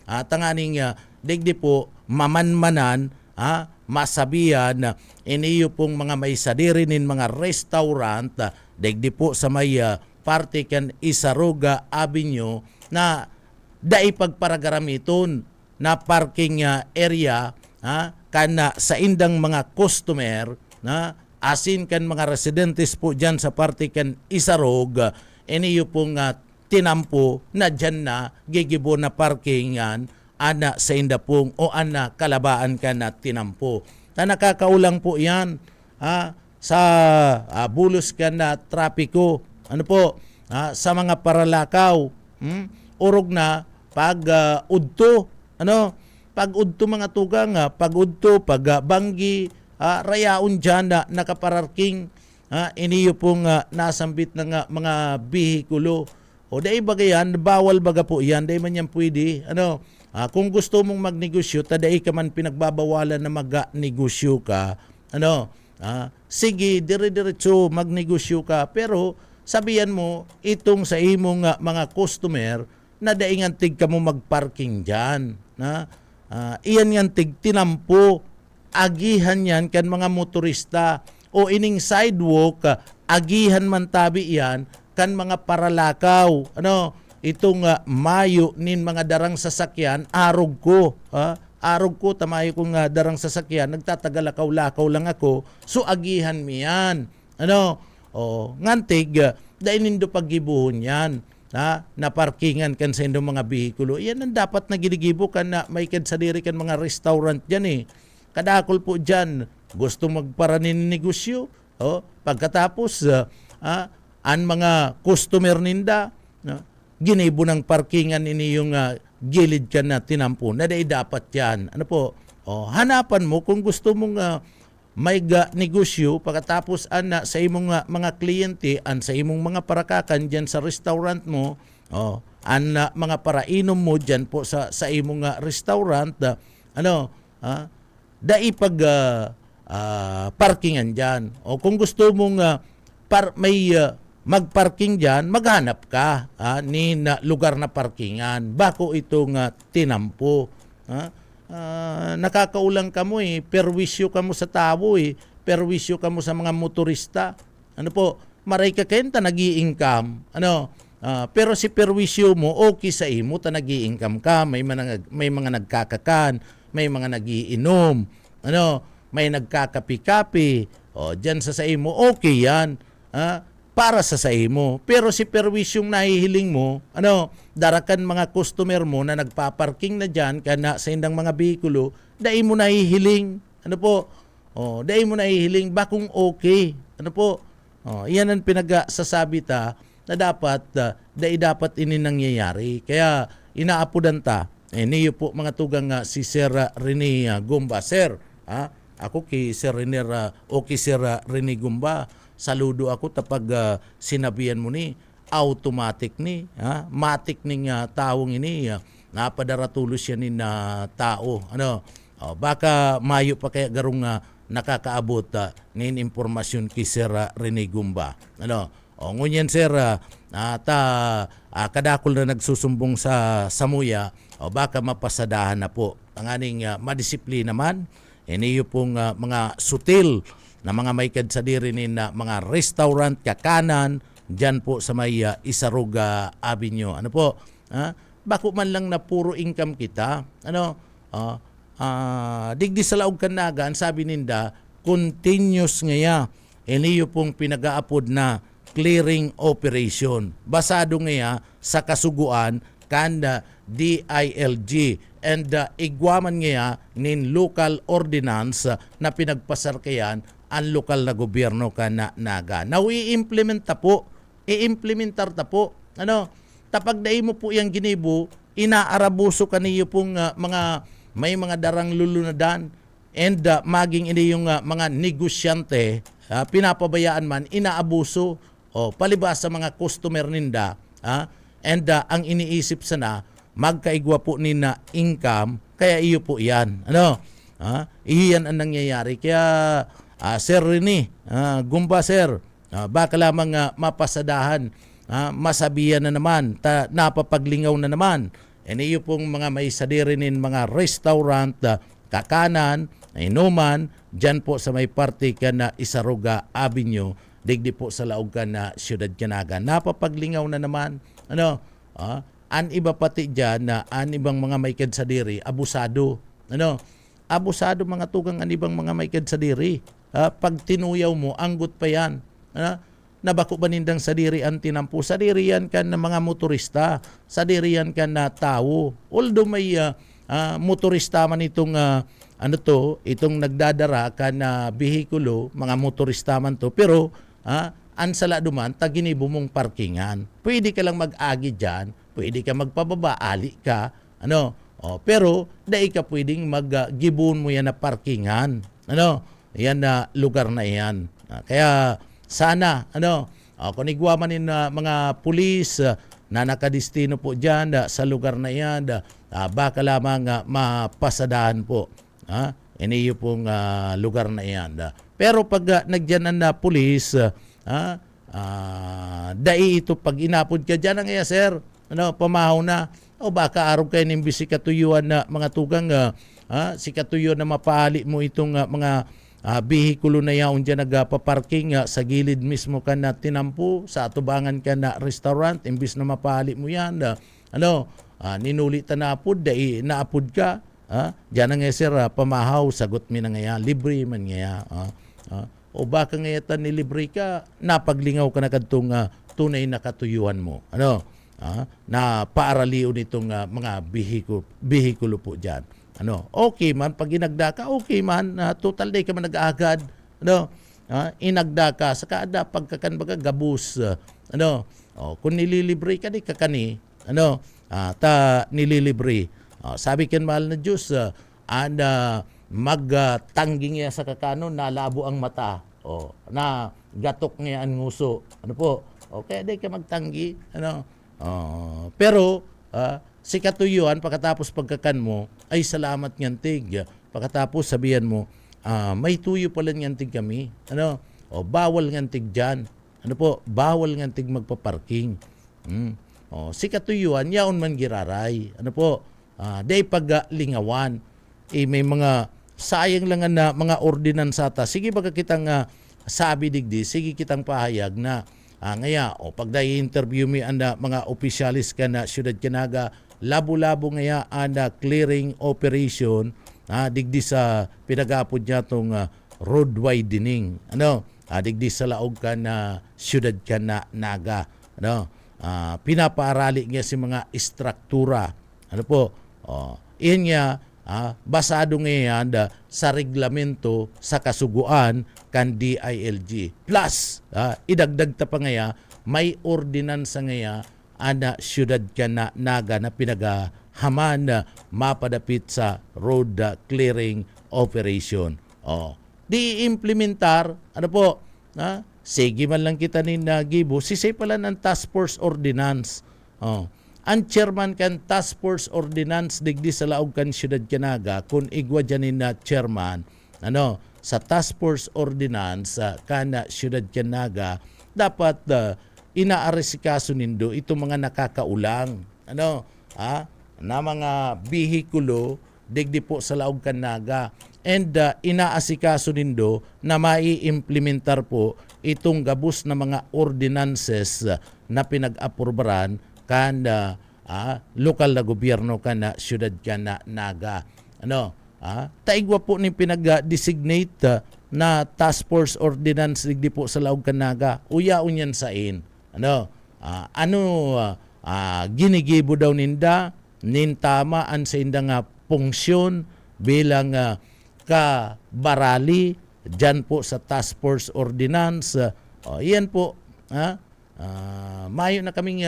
Tanganing digdi po mamanmanan, masabihan, iniyo pong mga may sadirinin mga restaurant, digdi po sa may parte kan Isaroga Avenue na daipagparagamiton na parking area, kana sa indang mga customer, asin kan mga residentes po dyan sa parte kan Isarog, iniyo pong tinampo na dyan na gigibo na parkingan ana sa inda pong o ana kalabaan ka na tinampo. Nakakaulang po yan sa bulos ka na trapiko, sa mga paralakaw, urog na pag udto, pag udto mga tugang, pag udto, pag banggi, rayaon dyan na nakapararking, iniyo pong nasambit ng mga bihikulo. Dahil baga yan, bawal baga po yan, dahil man yan pwede. Kung gusto mong magnegosyo, tadai ka man pinagbabawalan na magnegosyo ka, sige, dire-diretso magnegosyo ka, pero sabihan mo, itong sa imong mga customer, na daingan tig ka mo magparking dyan. Iyan yan tig tinampo, agihan yan kan mga motorista, o ining sidewalk, agihan man tabi yan kan mga paralakaw. Itong mayo nin mga darang sasakyan, arog ko, tamayo kong darang sasakyan, nagtatagalakaw-lakaw lang ako, so agihan mi yan. Ngantig, dahil nindo paggibuhon yan, na parkingan kan sa indong mga bihikulo. Yan ang dapat na giligibo kan na may kad sa diri kan mga restaurant dyan Kadakol po dyan, gusto magparanin negosyo. Pagkatapos, ang mga customer ninda, ginibo ng parkingan ini yung gilid ka na tinampo. Na dapat yan. Hanapan mo kung gusto mong may negosyo, pagkatapos sa imong mga kliyente, sa imong mga parakakan dyan sa restaurant mo, mga parainom mo dyan po sa imong restaurant, daipag parkingan dyan. Kung gusto mong may magparking dyan, maghanap ka ni lugar na parkingan. Bako itong tinampo. Nakakaulang ka mo perwisyo ka mo sa tao perwisyo ka mo sa mga motorista. Maray ka kenta nag-i-income. Pero si perwisyo mo okay sa imo ta nag-i-income ka, may mga nagkakakan, may mga nag-iinom, may nagkakapi-kapi. Diyan sa imo okay yan. para sa imo. Pero si perwis yung nahihiling mo, darakan mga customer mo na nagpaparking na dyan kana sa indang mga bikulo, dai mo nahihiling. Dai mo nahihiling bakong okay. Yan ang pinagsasabi ta na dapat dapat ini nangyayari. Kaya inaapudan ta. Niyo po mga tugang si Sir Rene Gumba. Sir, ako kay Sir Rene Sir Rene Gumba. Saludo ako tapag sinabihan mo ni automatic ni matik ning taong ini napadara tulos yan ni tao baka mayo pa kaya garong nakakaabot nin impormasyon kay Sir Rene Gumba ngunyan sir kadakol na nagsusumbong sa Samuya baka mapasadahan na po ang aning madisiplina man iniyo pong mga sutil na mga may kadsadiri ni na mga restaurant kakanan diyan po sa may Isaruga Avenue. Bako man lang na puro income kita. Digdi sa laog kanagan sabi ninda continuous ngaya. Iniyo pong pinagaapod na clearing operation. Basado ngaya sa kasuguan kanda DILG and igwaman ngaya nin local ordinance na pinagpasarkayan ang lokal na gobyerno kana naga. Now i-implementar ta po. Tapag dai mo po yang ginibo, inaarabuso kaniyo pong may mga darang lulunadan and maging ini yung mga negosyante pinapabayaan man inaabuso palibas sa mga customer ninda and ang iniisip sana magkaigwa po ni na income kaya iyo po yan. Iyan ang nangyayari kaya Sir Rene Gumba sir, baka lamang mapasadahan, masabihan na naman, napapaglingaw na naman. Iyo pong mga may sadirinin mga restaurant, kakanan, inuman, dyan po sa may parte ka na Isaruga Avenue, digdi po sa laog ka na Siyudad Canaga. Napapaglingaw na naman. An iba pati dyan na an ibang mga may kadsadiri, abusado. Abusado mga tugang an ibang mga may kadsadiri. Pag tinuyaw mo, anggot pa yan. Nabako ba nindang sadiri ang tinampo? Sadiri yan kan na mga motorista. Sadiri yan kan na tao. Although may motorista man itong itong nagdadara kan na bihikulo, mga motorista man to. Pero ansala duman, taginibo mong parkingan. Pwede ka lang mag-agi dyan. Pwede ka magpababa, ali ka. Pero dai ka pwedeng mag-gibon mo yan na parkingan. Yan na lugar na yan. Kaya sana kung igwaman in mga pulis na nakadistino po diyan sa lugar na yan, baka lamang mapasadahan po. Iniyo pong lugar na yan. Pero pag nagyanan na pulis, dai ito pag inapod ka diyan nga sir, pamahaw na o baka araw kayo nimbisi katuyuan na mga tugang si katuyuan na mapali mo itong mga bihikulo na yaon dyan nagpaparking sa gilid mismo ka na tinampo sa atubangan ka na restaurant imbis na mapali mo yan ninuli ta na apod dai naapod ka dyan nga sir pamahaw sagot mi na nga libre man nga o baka nga yata nilibre ka napaglingaw ka na kadtong tunay na katuyuan mo na paaraliw nitong mga bihikulo po dyan. Okay man, pag inagda ka, okay man, total day ka man nag-agad, inagda ka, saka ada pagkakanbaga gabus, kung nililibre ka, di kakani, ta nililibre. Sabi ken mahal na Diyos, magtangging niya sa kakano, nalabo ang mata, na gatok niya ang nguso, okay, di ka magtanggi, pero, si katuyuan pagkatapos pagkakan mo ay salamat ngantig. Pagkatapos sabihan mo may tuyo pala ngantig kami. Bawal ngantig diyan. Bawal ngantig magpa-parking. Si katuyuan yaon man giraray. Day paglingawan. May mga sayang lang na mga ordinansa ta. Sige baga kitang sabi digdi, sige kitang pahayag na ngaya pagday interview mi anda mga opisyalis ka na Siyudad Canaga labo-labo ngaya anda clearing operation digdi sa pinagapod niya tong road widening digdi sa laog ka na siyudad ka na Naga. Ano? Pinapaarali niya si mga istruktura. Ano po? Iyan niya, basado ngayon sa reglamento sa kasuguan kan DILG. Plus, idagdag ta pa ngaya, may ordinansa ngaya ana siyudad ka na Naga na pinagahaman na mapadapit sa road clearing operation. Di implementar, ano po, sige man lang kita ni Gibo, sisay pala ng task force ordinance. Ang chairman kan task force ordinance digdi sa laog kan siyudad Kanaga, kung igwa dyanin na chairman, sa task force ordinance kana siyudad Kanaga, dapat inaaresikaso nindo itong mga nakakaulang. Na mga bihikulo digdi po sa laog Kanaga. And inaasikaso nindo na mai-implementar po itong gabus na mga ordinances na pinag-apurbaran kan lokal na gobyerno kan na siyudad kan na Naga. Taigwa po ni pinag-designate na task force ordinance digdi po sa laog kan Naga. Uyaon yan sain. Ginigibo daw ninda nintamaan sa inda nga funksyon bilang kabarali dyan po sa task force ordinance. Yan po. Mayo na kaming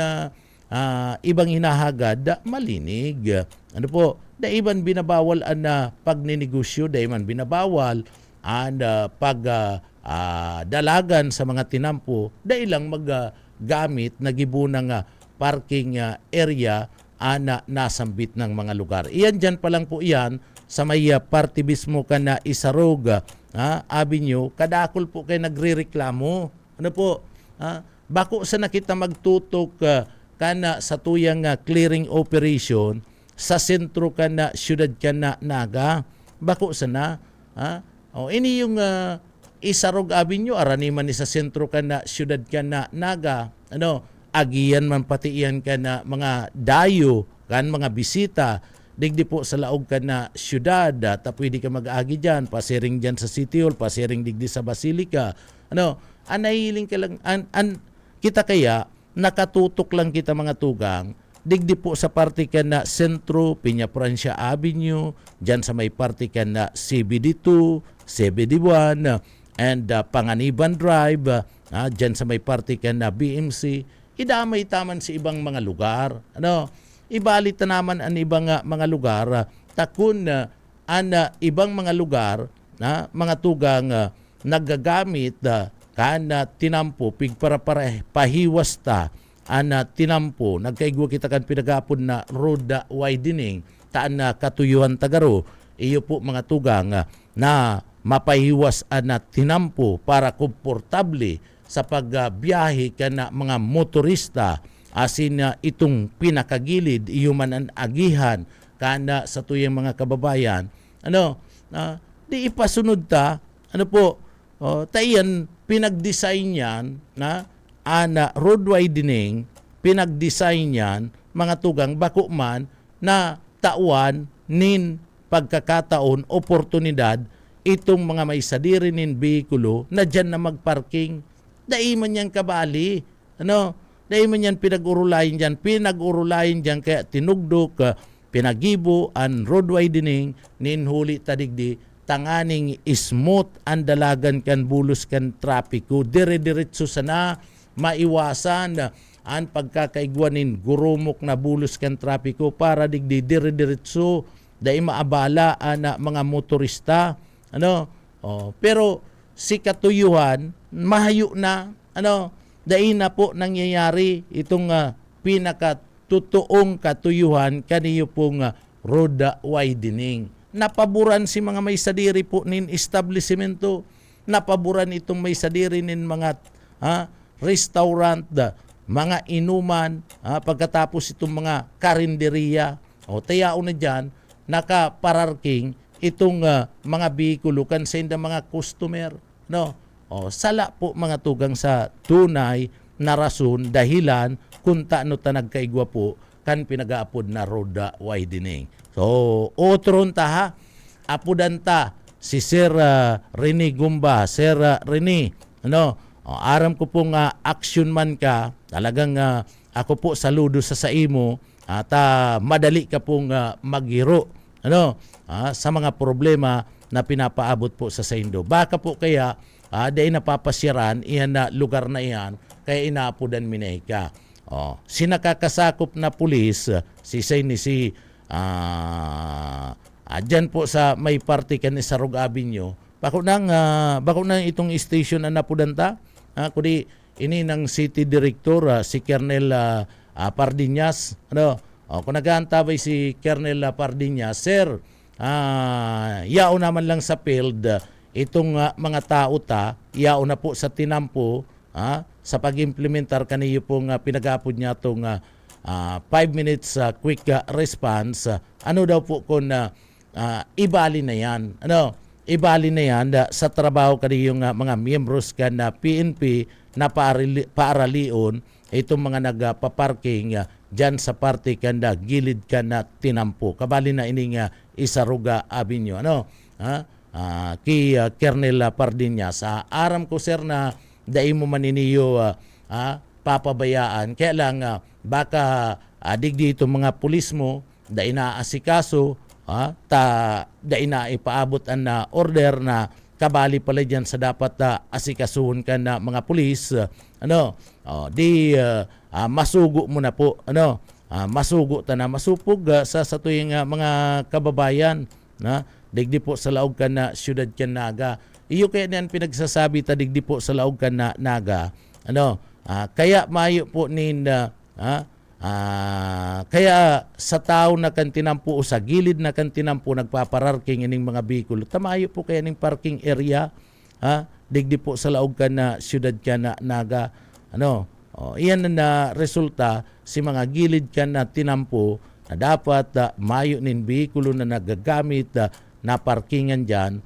ibang hinahagad malinig. Ano po? Daiman binabawal ang pagninegosyo, daiman binabawal ang pagdalagan sa mga tinampo, dailang maggamit na gibunang parking area na nasambit ng mga lugar. Iyan dyan pa lang po iyan sa may party mismo ka na Isarog Avenue, kadakol po kayo nagre-reklamo. Ano po? Bako sa nakita magtutok kana sa tuyang clearing operation sa sentro ka na siyudad ka na Naga. Bako sana. Ini yung Isarog Avenue, arani man sa sentro ka na siyudad ka na Naga. Agiyan man pati iyan ka na mga dayo, kan mga bisita, digdi po sa laog ka na siyudad, pwede ka mag-agi dyan, pasiring dyan sa City Hall, pasiring digdi sa Basilica. Anahiling ka lang, kita kaya, nakatutok lang kita mga tugang, digdi po sa parte ka na Sentro, Piña Francia Avenue, dyan sa may parte ka na CBD2, CBD1, and Panganiban Drive, dyan sa may parte ka na BMC, idamay taman sa ibang mga lugar. Ibalit na naman ang ibang mga lugar, takun ang ibang mga lugar na mga tugang nagagamit kana tinampo para pahiwas ta ana tinampo nagkaigwa kita kan pinagapon na road widening taan na katuyuan tagaro iyo po mga tugang na mapahiwas ana tinampo para komportable sa pagbiyahe kana mga motorista asin itong pinakagilid iyo man ang agihan kana sa tuyang mga kababayan di ipasunod ta tayan pinag-design yan na road widening, pinag-design yan mga tugang bako man na tauan nin pagkakataon, oportunidad itong mga may sadiri nin bikulo na dyan na magparking. Daiman yan kabali. Daiman yan pinag-urulayin dyan kaya tinugdok, pinagibo ang road widening nin huli tadigdi tanganing smooth ang dalagan kan bulos kan trapiko dire-diretso sana maiwasan ang pagkakaigwanin gurumok na bulos kan trapiko para digdi dire-diretso dai maabala ang mga motorista pero si katuyuhan mahayo na dai na po nangyayari itong pinakatutuong katuyuhan kaniyo pong road widening. Napaboran si mga may sadiri po nin establishmento, napaboran itong may sadiri nin mga restaurant, mga inuman, pagkatapos itong mga karinderiya. Tayao na dyan, nakapararking itong mga bikulo kan sa mga customer. Sala po mga tugang sa tunay na rason, dahilan kung taano ta nagkaigwa po kan pinagaapod na road widening. So, otron ta ha, apudan ta si Sir Rene Gumba. Sir Rene, Ano? Aram ko pong action man ka, talagang ako po saludo sa imo at madali ka pong maghiro ano sa mga problema na pinapaabot po sa Saindo. Baka po kaya dahil napapasyaran iyan na lugar na iyan kaya inaapudan minay ka. Sinakakasakop na pulis si dyan po sa may party kan sa Rog Avenue. Bako nang itong station na napudanta. Kundi ini ng City Director si Colonel Pardiñas. Kung nag-aantabay si Colonel Pardiñas, Sir, yao naman lang sa field itong mga tao yao na po sa tinampo sa pag-implementar kaniyo pong pinag-apod niya itong 5 minutes quick response. Ano daw po kung ibali na yan? Ibali na yan sa trabaho kaniyong mga miyembros ka na PNP na paaralion itong mga nagpaparking dyan sa parte kanda gilid ka na tinampo. Kabali na ining Isaruga Avenue. Kay Colonel Pardiñas. Aram ko sir na dai mo maniniyo papabayaan. Kaya lang baka digdi itong mga pulis mo dai na asikaso dai na ipaabot ang order na kabali pala dyan sa dapat asikasuhon ka na mga pulis masugo mo na po masugo ta na masupog sa tuyong mga kababayan na digdi po sa laog ka na siyudad ka Naga. Iyo kaya niyan pinagsasabi ta digdi po sa laog ka na Naga kaya mayo po kaya sa tao na kan tinampo o sa gilid na kan tinampo nagpapararking ining mga bikul. Tamayo po kaya ning parking area digdi po sa laog ka na siyudad ka na Naga. Iyan na resulta si mga gilid ka na tinampo na dapat mayo nin bikulo na nagagamit na parkingan dyan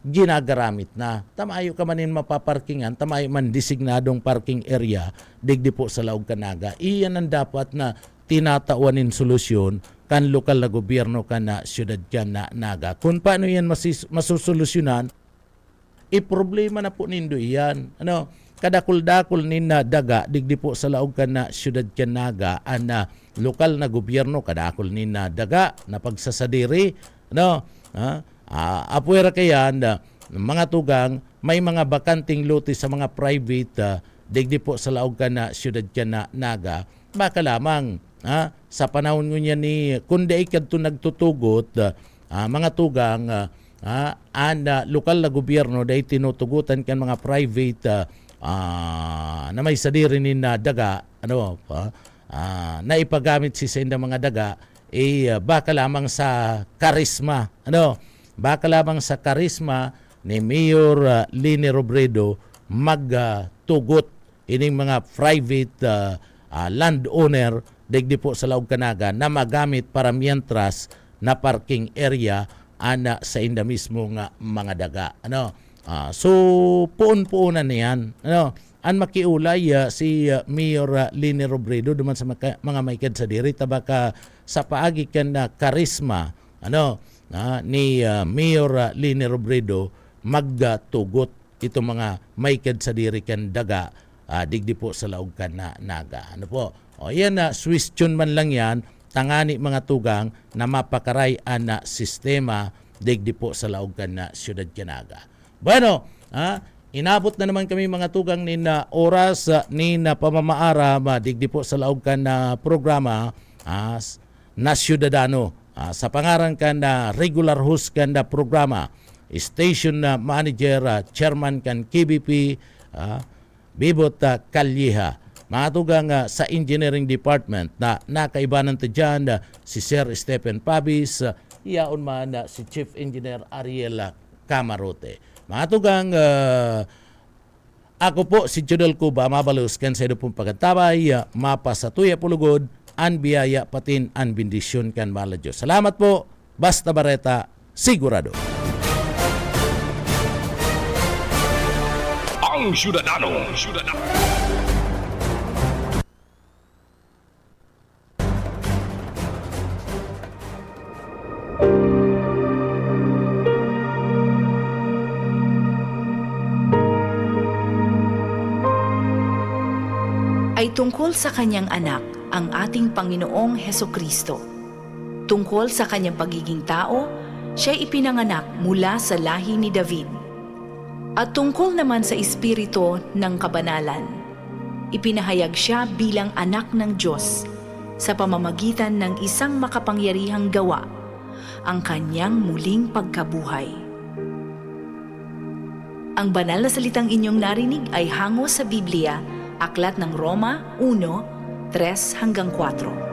ginagaramit na. Tamayo ka manin mapaparkingan, tamayo man designadong parking area, digdi po sa laog ka Naga. Iyan ang dapat na tinatawanin solusyon kan lokal na gobyerno ka na siyudad ka na Naga. Kung paano yan masusolusyonan, problema na po nindo iyan. Kadakul-dakul nin na daga, digdi po sa laog ka na siyudad ka Naga, lokal na gobyerno, kadakul nin na daga, na pagsasadiri, apuera kaya mga tugang may mga bakanting lote sa mga private digdi po sa laog ka na siyudad ka na Naga. Baka lamang sa panahon niya ni kundi ikadto nagtutugot mga tugang lokal na gobyerno dahil tinutugutan kan mga private na may sadiri ni na daga na ipagamit si sa mga daga baka lamang sa karisma baka lamang sa karisma ni Mayor Lini Robredo magtugot ining mga private landowner digdi po sa laog ka Naga na magamit para mientras na parking area sa inda mismo nga mga daga. So puon-puunan niyan. An makiulay si Mayor Lini Robredo duman sa mga maikad sa diri tabaka sa paagi kan na karisma ni Mayor Lini Robredo magtugot ito mga maikad sa diri kan daga digdi po sa laog ka na Naga. Yan question man lang yan tangani mga tugang na mapakaray na sistema digdi po sa laog ka na siyudad ka Naga. Bueno, inabot na naman kami mga tugang ni na oras ni na pamamaaram digdi po sa laog ka na programa na Ciudadano. Sa pangaran ka na regular host ka na programa, station na manager, chairman kan KBP, Bibot Calleja. Mga tugang sa engineering department na nakaibanan ta dyan si Sir Stephen Pabis, iyaon man si Chief Engineer Ariel Camarote. Mga tugang ako po si Jodel Cuba, mabalos kan sa pong pagkatabay, mapa sa tuya pulugod, an biyaya patin an bendisyon kan mahal Diyos. Salamat po, Basta Barreta, sigurado. Ang Ciudadano. tungkol sa kanyang anak, ang ating Panginoong Hesukristo. Tungkol sa kanyang pagiging tao, siya'y ipinanganak mula sa lahi ni David. At tungkol naman sa espiritu ng kabanalan, ipinahayag siya bilang anak ng Diyos sa pamamagitan ng isang makapangyarihang gawa, ang kanyang muling pagkabuhay. Ang banal na salitang inyong narinig ay hango sa Biblia, Aklat ng Roma 1:3-4.